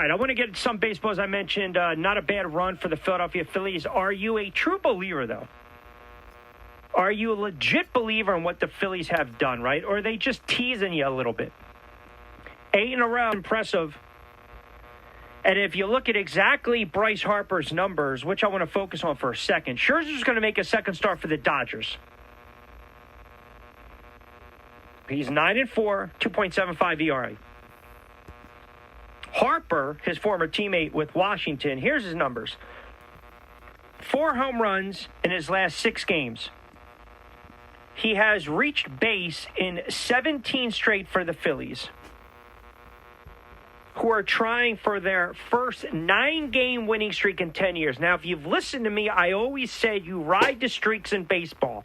All right, I want to get some baseball, as I mentioned. Not a bad run for the Philadelphia Phillies. Are you a true believer, though? Are you a legit believer in what the Phillies have done, right? Or are they just teasing you a little bit? 8 in a row, impressive. And if you look at exactly Bryce Harper's numbers, which I want to focus on for a second, Scherzer's going to make a second start for the Dodgers. He's 9-4, 2.75 ERA. Harper, his former teammate with Washington, here's his numbers. 4 home runs in his last 6 games. He has reached base in 17 straight for the Phillies, who are trying for their first 9-game winning streak in 10 years. Now, if you've listened to me, I always said you ride the streaks in baseball.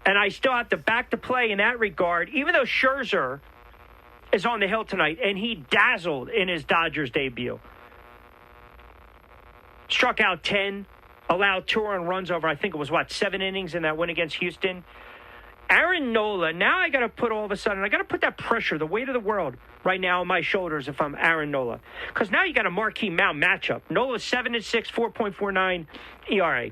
And I still have to back the play in that regard, even though Scherzer is on the hill tonight, and he dazzled in his Dodgers debut. Struck out 10, allowed 2 earned runs over, I think it was, 7 innings in that win against Houston. Aaron Nola, now I got to put that pressure, the weight of the world right now on my shoulders if I'm Aaron Nola. Because now you got a Marquee Mount matchup. Nola's 7-6, 4.49 ERA.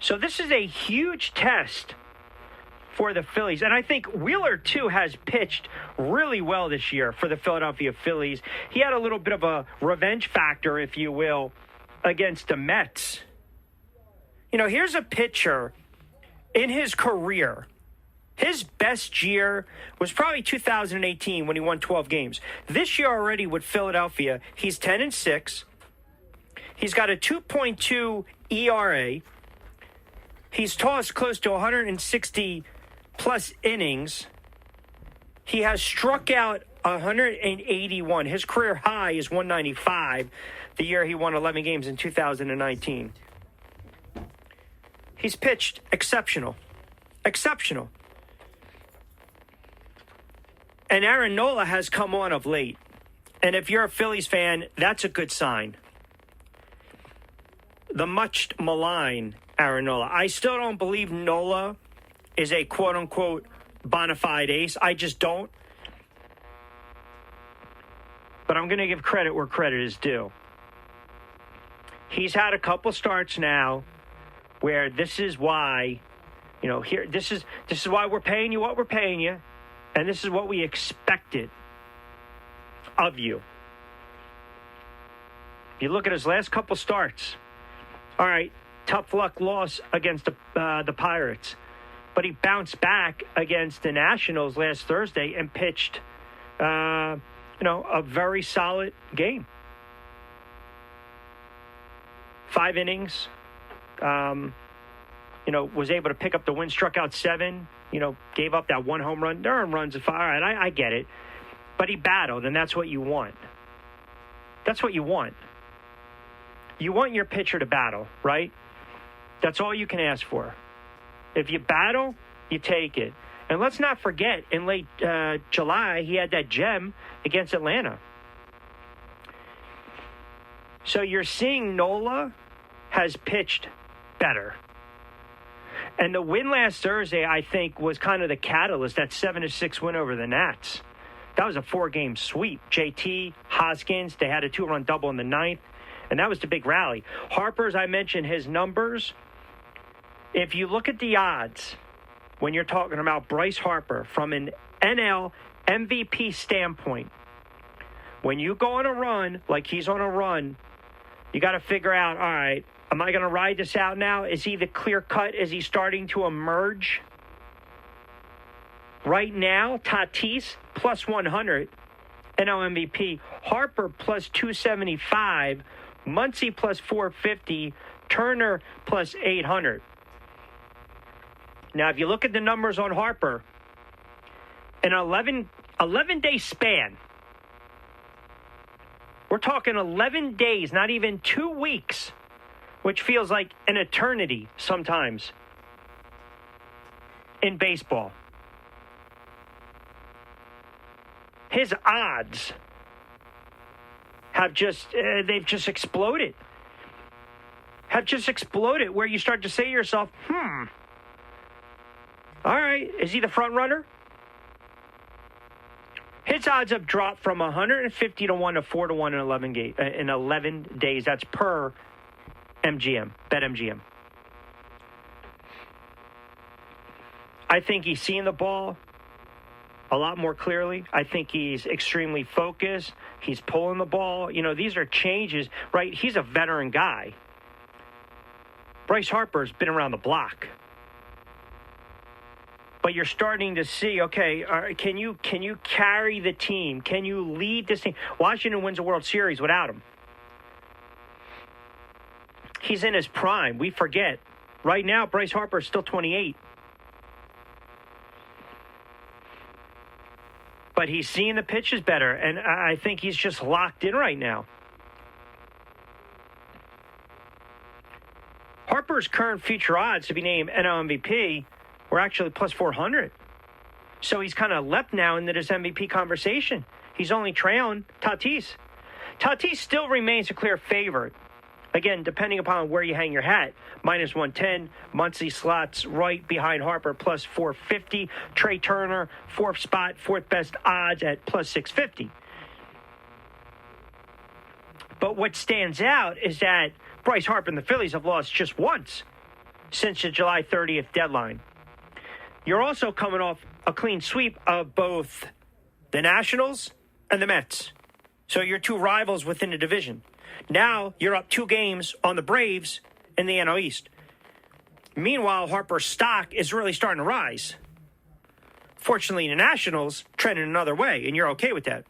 So this is a huge test for the Phillies. And I think Wheeler, too, has pitched really well this year for the Philadelphia Phillies. He had a little bit of a revenge factor, if you will, against the Mets. You know, here's a pitcher in his career. His best year was probably 2018 when he won 12 games. This year already with Philadelphia, he's 10-6. He's got a 2.2 ERA. He's tossed close to 160 plus innings. He has struck out 181. His career high is 195 the year he won 11 games in 2019. He's pitched exceptional. Exceptional. And Aaron Nola has come on of late. And if you're a Phillies fan, that's a good sign. The much maligned Aaron Nola. I still don't believe Nola is a quote-unquote bona fide ace. I just don't. But I'm going to give credit where credit is due. He's had a couple starts now where this is why, this is why we're paying you what we're paying you, and this is what we expected of you. You look at his last couple starts. All right, tough luck loss against the Pirates. But he bounced back against the Nationals last Thursday and pitched, a very solid game. 5 innings, was able to pick up the win, struck out 7, gave up that 1 home run. There are runs. All right, I get it. But he battled, and that's what you want. That's what you want. You want your pitcher to battle, right? That's all you can ask for. If you battle, you take it. And let's not forget, in late July, he had that gem against Atlanta. So you're seeing Nola has pitched better. And the win last Thursday, I think, was kind of the catalyst, that 7-6 win over the Nats. That was a 4-game sweep. JT, Hoskins, they had a 2-run double in the 9th, and that was the big rally. Harper, as I mentioned, his numbers, if you look at the odds, when you're talking about Bryce Harper from an NL MVP standpoint, when you go on a run like he's on a run, you got to figure out, all right, am I going to ride this out now? Is he the clear cut? Is he starting to emerge? Right now, Tatis plus 100, NL MVP. Harper plus 275. Muncy plus 450. Turner plus 800. Now, if you look at the numbers on Harper, an 11-day span, we're talking 11 days, not even 2 weeks, which feels like an eternity sometimes in baseball. His odds have they've just exploded. Where you start to say to yourself, all right, is he the front runner? His odds have dropped from 150 to 1 to 4 to 1 in 11 days. That's per MGM, BetMGM. I think he's seeing the ball a lot more clearly. I think he's extremely focused. He's pulling the ball. You know, these are changes, right? He's a veteran guy. Bryce Harper's been around the block. But you're starting to see, okay, can you carry the team? Can you lead this team? Washington wins a World Series without him. He's in his prime. We forget. Right now, Bryce Harper is still 28. But he's seeing the pitches better, and I think he's just locked in right now. Harper's current future odds to be named NL MVP were actually plus 400. So he's kind of leapt now into this MVP conversation. He's only trailing Tatis. Tatis still remains a clear favorite. Again, depending upon where you hang your hat, minus 110. Muncy slots right behind Harper, plus 450. Trey Turner, fourth spot, fourth best odds at plus 650. But what stands out is that Bryce Harper and the Phillies have lost just once since the July 30th deadline. You're also coming off a clean sweep of both the Nationals and the Mets. So your two rivals within the division. Now you're up 2 games on the Braves in the NL East. Meanwhile, Harper's stock is really starting to rise. Fortunately, the Nationals trending another way, and you're okay with that.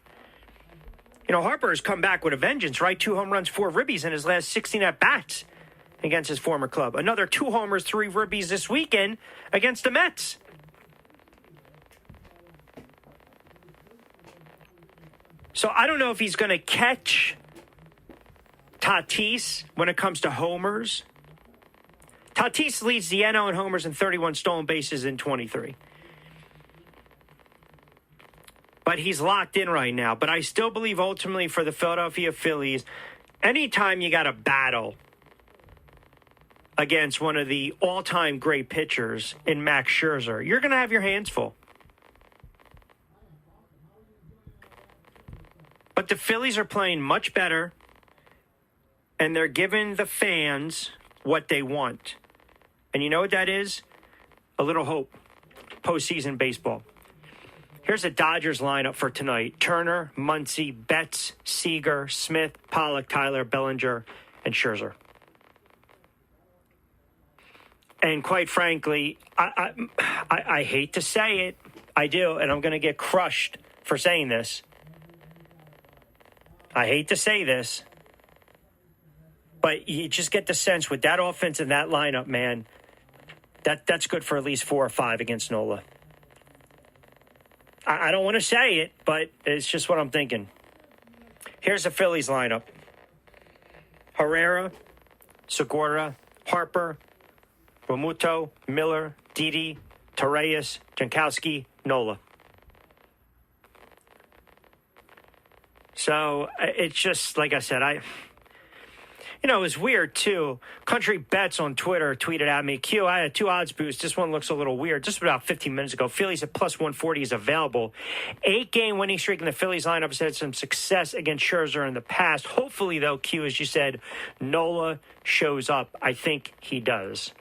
You know, Harper has come back with a vengeance, right? 2 home runs, 4 ribbies in his last 16 at-bats against his former club. Another 2 homers, 3 ribbies this weekend against the Mets. So I don't know if he's going to catch Tatis when it comes to homers. Tatis leads the NL in homers and 31 stolen bases in 23. But he's locked in right now. But I still believe ultimately for the Philadelphia Phillies, anytime you got a battle against one of the all-time great pitchers in Max Scherzer, you're going to have your hands full. But the Phillies are playing much better, and they're giving the fans what they want. And you know what that is? A little hope. Postseason baseball. Here's the Dodgers lineup for tonight. Turner, Muncy, Betts, Seager, Smith, Pollock, Tyler, Bellinger, and Scherzer. And quite frankly, I hate to say it. I do, and I'm going to get crushed for saying this. I hate to say this. But you just get the sense with that offense and that lineup, man, that's good for at least 4 or 5 against Nola. I don't want to say it, but it's just what I'm thinking. Here's the Phillies lineup. Herrera, Segura, Harper, Romuto, Miller, Didi, Torreyes, Jankowski, Nola. So it's just, like I said, you know, it was weird, too. Country Bets on Twitter tweeted at me, Q, I had 2 odds boosts. This one looks a little weird. Just about 15 minutes ago, Phillies at plus 140 is available. 8-game winning streak in the Phillies lineup has had some success against Scherzer in the past. Hopefully, though, Q, as you said, Nola shows up. I think he does.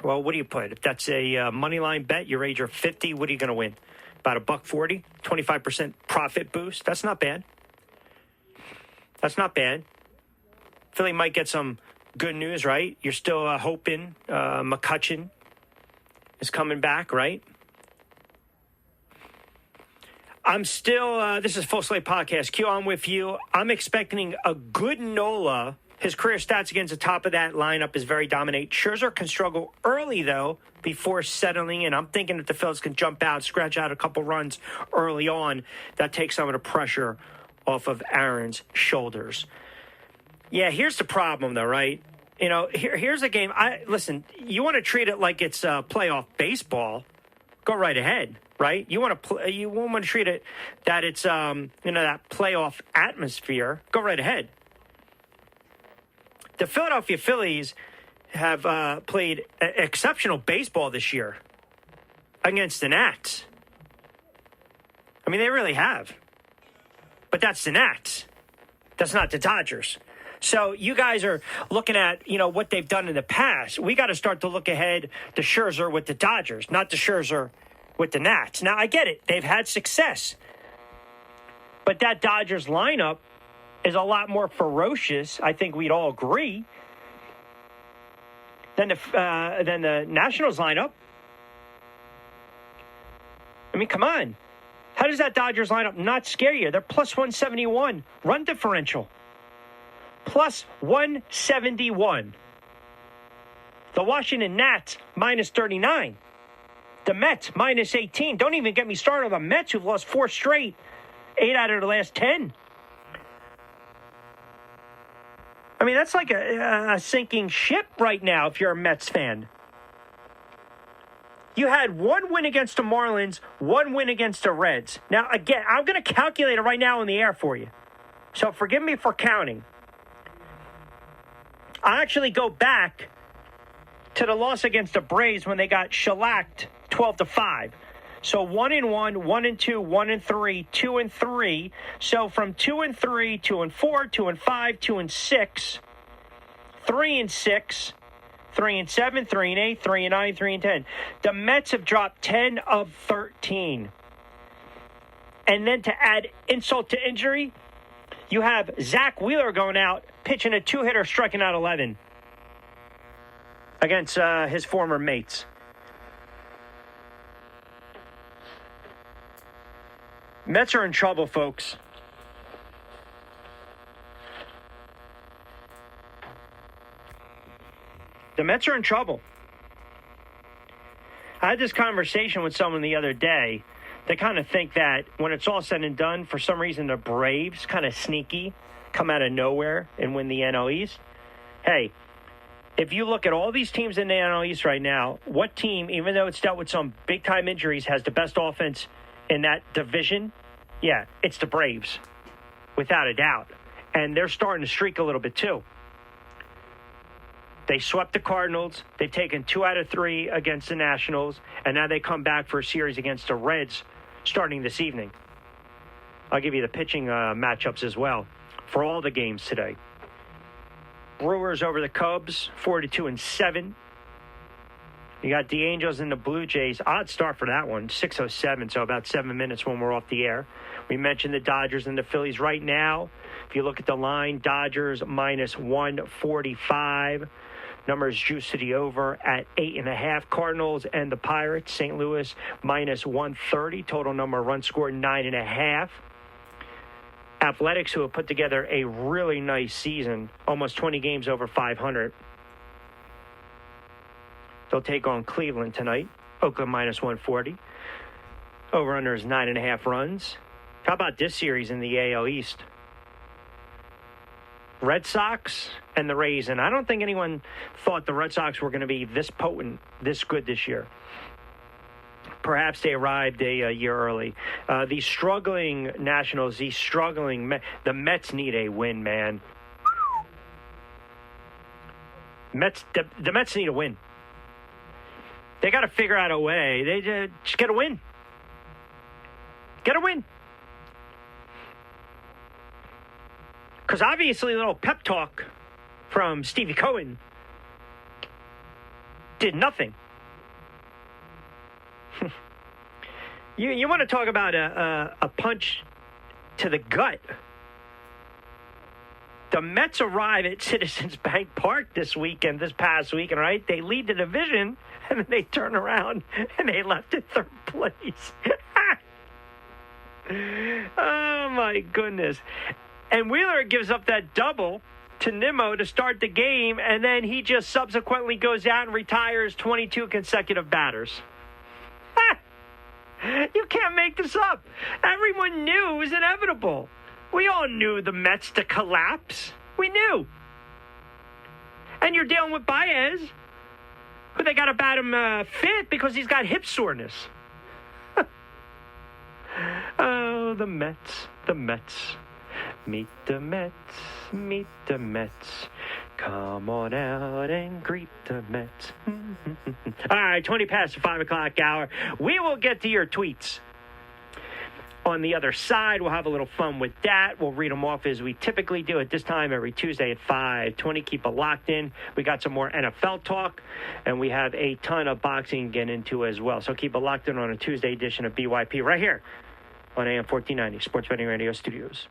Well, what do you put? If that's a money line bet, you wager 50, what are you going to win? About $1.40, 25% profit boost. That's not bad. That's not bad. Philly might get some good news, right? You're still hoping McCutchen is coming back, right? I'm still, this is Full Slate Podcast. Q, I'm with you. I'm expecting a good Nola. His career stats against the top of that lineup is very dominant. Scherzer can struggle early, though, before settling in. I'm thinking that the Phillies can jump out, scratch out a couple runs early on. That takes some of the pressure off of Aaron's shoulders. Yeah, here's the problem, though, right? You know, here's a game. Listen, you want to treat it like it's playoff baseball, go right ahead, right? You want to treat it that it's that playoff atmosphere, go right ahead. The Philadelphia Phillies have played exceptional baseball this year against the Nats. I mean, they really have. But that's the Nats. That's not the Dodgers. So you guys are looking at, what they've done in the past. We got to start to look ahead to Scherzer with the Dodgers, not the Scherzer with the Nats. Now, I get it. They've had success. But that Dodgers lineup is a lot more ferocious, I think we'd all agree, than the Nationals lineup. I mean, come on. How does that Dodgers lineup not scare you? They're plus 171 run differential. Plus 171. The Washington Nats minus 39. The Mets minus 18. Don't even get me started on the Mets, who've lost 4 straight. 8 out of the last 10. I mean, that's like a sinking ship right now if you're a Mets fan. You had 1 win against the Marlins, 1 win against the Reds. Now, again, I'm going to calculate it right now in the air for you. So forgive me for counting. I actually go back to the loss against the Braves when they got shellacked 12-5. So 1-1, 1-2, 1-3, 2-3. So from 2-3, 2-4, 2-5, 2-6, 3-6, 3-7, 3-8, 3-9, 3-10. The Mets have dropped 10 of 13. And then to add insult to injury, you have Zach Wheeler going out, pitching a 2-hitter, striking out 11 against his former mates. Mets are in trouble, folks. The Mets are in trouble. I had this conversation with someone the other day. They kind of think that when it's all said and done, for some reason the Braves, kind of sneaky, come out of nowhere and win the NL East. Hey, if you look at all these teams in the NL East right now, what team, even though it's dealt with some big-time injuries, has the best offense in that division? Yeah, it's the Braves, without a doubt. And they're starting to streak a little bit, too. They swept the Cardinals. They've taken 2 out of 3 against the Nationals. And now they come back for a series against the Reds starting this evening. I'll give you the pitching matchups as well for all the games today. Brewers over the Cubs, 4-2-7. You got the Angels and the Blue Jays. Odd start for that one, 6:07, so about 7 minutes when we're off the air. We mentioned the Dodgers and the Phillies right now. If you look at the line, Dodgers minus 145. Numbers juiced to the over at 8.5. Cardinals and the Pirates, St. Louis minus 130. Total number of runs scored 9.5. Athletics, who have put together a really nice season, almost 20 games over 500. They'll take on Cleveland tonight. Oakland minus 140. Over-under is 9.5 runs. How about this series in the AL East? Red Sox and the Rays. And I don't think anyone thought the Red Sox were going to be this potent, this good this year. Perhaps they arrived a year early. The struggling Nationals, the Mets need a win, man. The Mets need a win. They got to figure out a way. They just got to win. Got to win. Because obviously a little pep talk from Stevie Cohen did nothing. You want to talk about a punch to the gut. The Mets arrive at Citizens Bank Park this past weekend, right? They lead the division, and then they turn around, and they left in 3rd place. Oh, my goodness. And Wheeler gives up that double to Nimmo to start the game, and then he just subsequently goes out and retires 22 consecutive batters. You can't make this up. Everyone knew it was inevitable. We all knew the Mets to collapse. We knew. And you're dealing with Baez, who they got to bat him fit because he's got hip soreness. Oh, the Mets, the Mets. Meet the Mets, meet the Mets. Come on out and greet the Mets. All right, 20 past the 5 o'clock hour. We will get to your tweets. on the other side. We'll have a little fun with that. We'll read them off as we typically do at this time every Tuesday at 5:20. Keep it locked in. We got some more NFL talk, and we have a ton of boxing to get into as well. So keep it locked in on a Tuesday edition of BYP right here on AM 1490 Sports Betting Radio Studios.